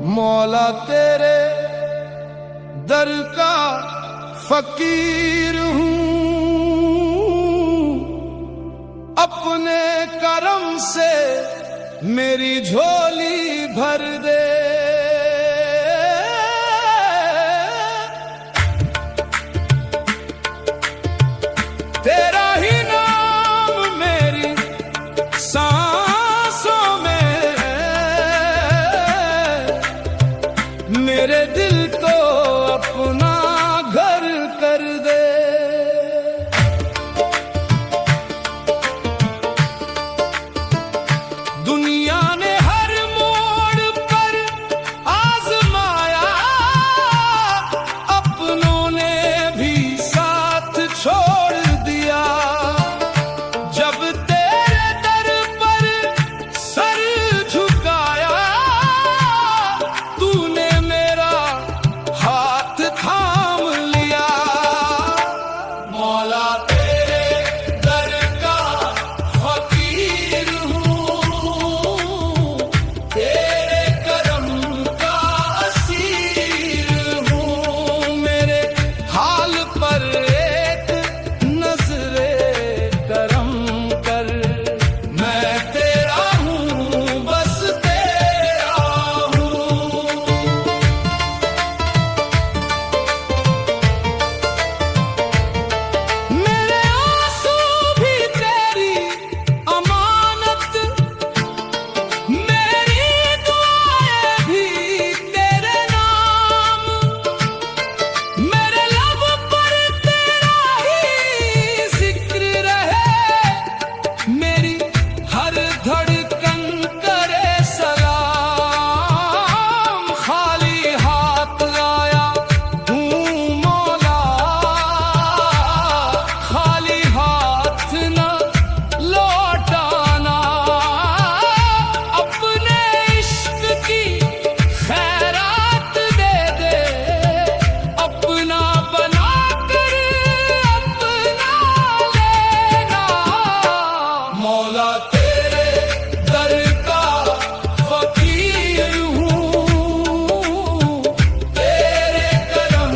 मौला तेरे दर का फकीर हूँ, अपने करम से मेरी झोली भर दे। तेरा ही नाम मेरी सांसों में, मेरे दिल को अपना घर कर दे। दुनिया ने हर मोड़ पर आजमाया, अपनों ने भी साथ छोड़ दिया। जब तेरे दर पर सर झुकाया, तूने मेरा हाथ थाम लिया। मौला तेरे दर का फकीर हूँ, तेरे करम का असीर हूँ। मेरे हाल पर एक नजरे करम कर, मैं तेरा हूँ, बस तेरा हूँ। मेरे आंसू भी तेरी अमानत, मेरी दुआएं भी तेरे नाम। मेरे लब पर तेरा ही जिक्र रहे, मेरी हर धड़कन करे सलाम। खाली हाथ आया हूँ मौला, खाली हाथ न लौटाना। अपने इश्क की खैरात दे दे, अपना बना कर अपना लेना। मौला तेरे दर का फकीर हूँ, तेरे करम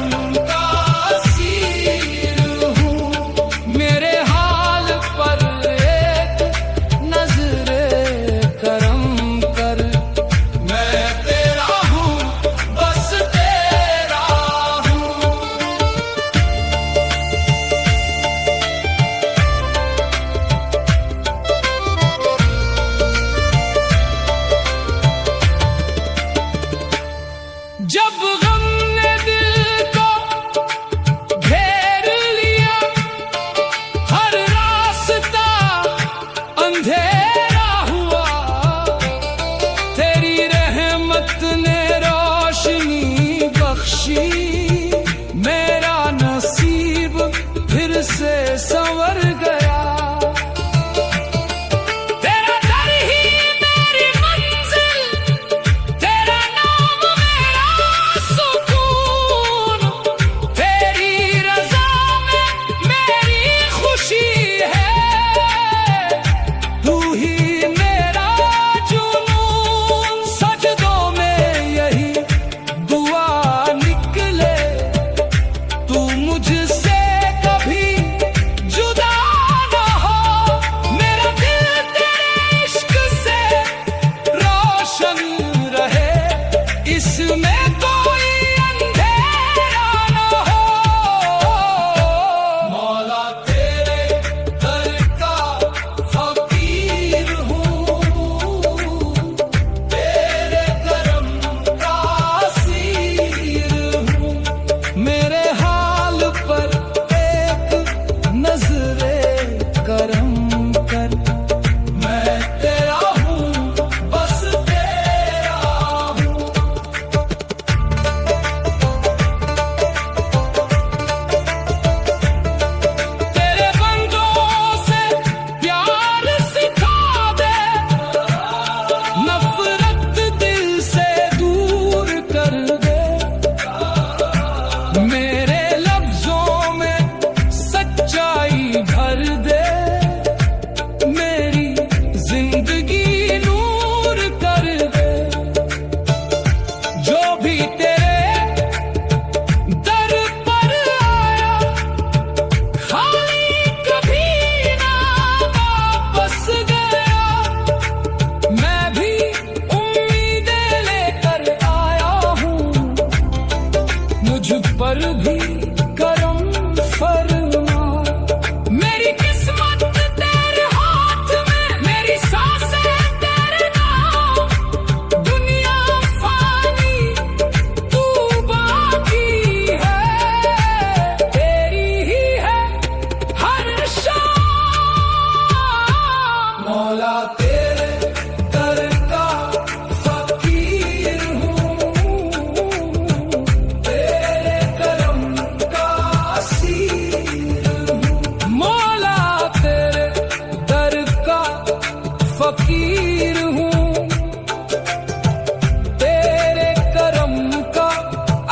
का असीर हूँ। मेरे हाल पर एक नजरे करम कर, मैं तेरा हूँ, बस तेरा हूँ। जब गम ने दिल को घेर लिया, हर रास्ता अंधेरा हुआ। तेरी रहमत ने रोशनी बख्शी, मेरा नसीब फिर से संवर गया। तेरा दर ही मेरी मंजिल, तेरा नाम मेरा सुकून। तेरी रज़ा में मेरी खुशी है, तू ही मेरा जुनून। सजदों में यही दुआ निकले, तू मुझसे कभी जुदा न हो। मेरा दिल तेरे इश्क से रोशन रहे, इसमें कोई अंधेरा न हो। मौला तेरे दर का फकीर हूँ, तेरे करम का असीर हूँ। मेरे हाल पर एक नजरे करम कर, मैं तेरा हूँ, बस तेरा हूँ। भी करम फरमा। मेरी किस्मत तेरे हाथ में, मेरी सांसें तेरे नाम। दुनिया फानी तू बाकी है, तेरी ही है हर शाम। मौला तेरे दर का फकीर हूँ, तेरे करम का असीर हूँ। मौला तेरे दर का फकीर हूँ, तेरे करम का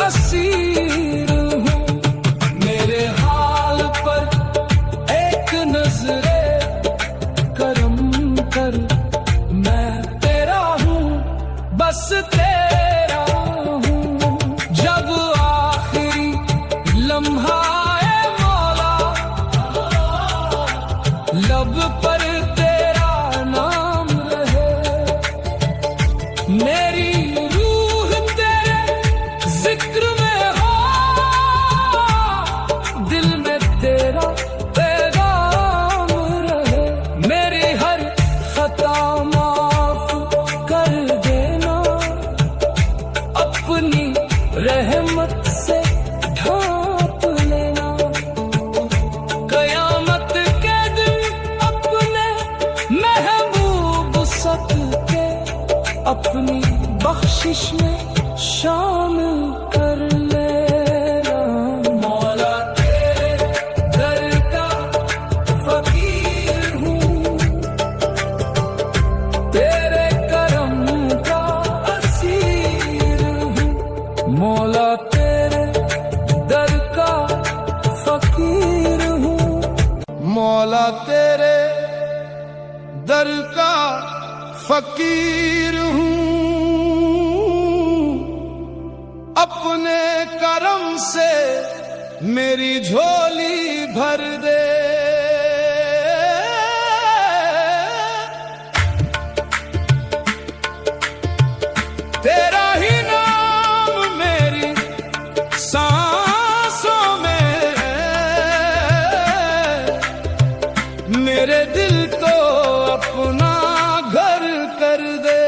असीर हूँ। मेरे हाल पर एक नजरे करम कर, मैं तेरा हूँ, बस तेरा हूँ। जब आखिरी लम्हा है मौला, लब पर तेरा नाम रहे। मेरी रूह तेरे जिक्र में हो, दिल में तेरा पैगाम रहे। मेरी हर खता माफ कर देना, अपनी रहमत से ढांप लेना। कयामत के दिन अपने महबूब सबके अपनी बख्शिश में शामिल कर लेना। मौला तेरे दर का फकीर हूँ, तेरे करम का असीर हूँ। मौला तेरे दर का फकीर हूँ, मौला तेरे दर का फकीर हूँ। अपने करम से मेरी झोली भर दे। तेरा ही नाम मेरी सांसों में है, मेरे दिल को अपना घर कर दे।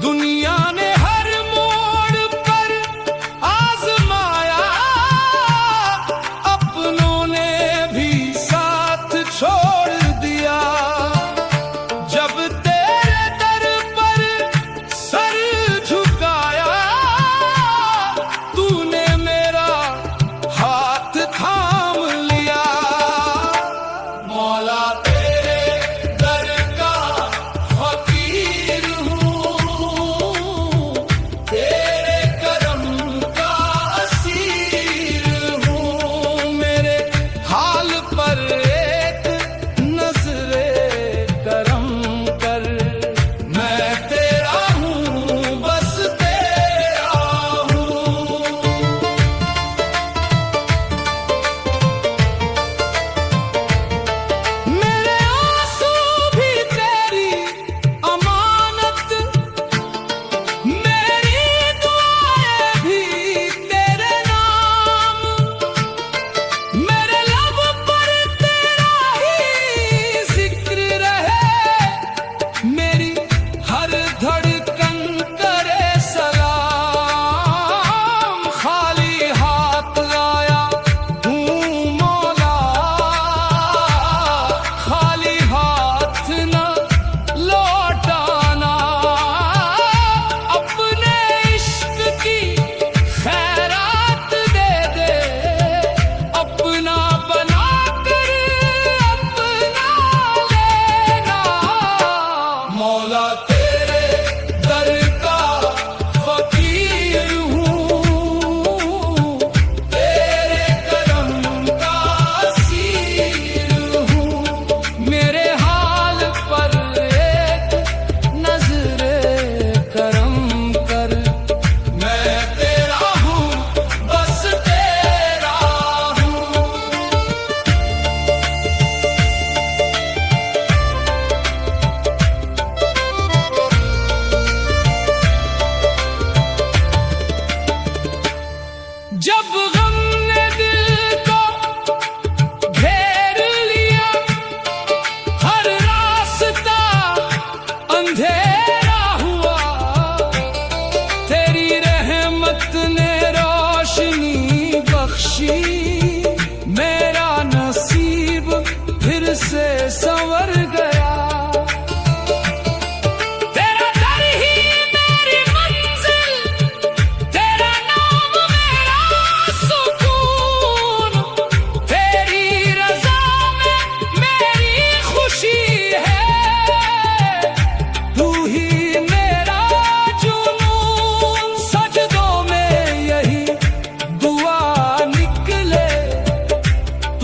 दुनिया ने हर मोड़ पर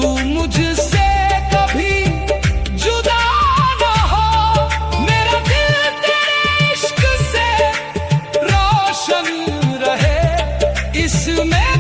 तू मुझसे कभी जुदा ना हो, मेरा दिल तेरे इश्क से रोशन रहे, इसमें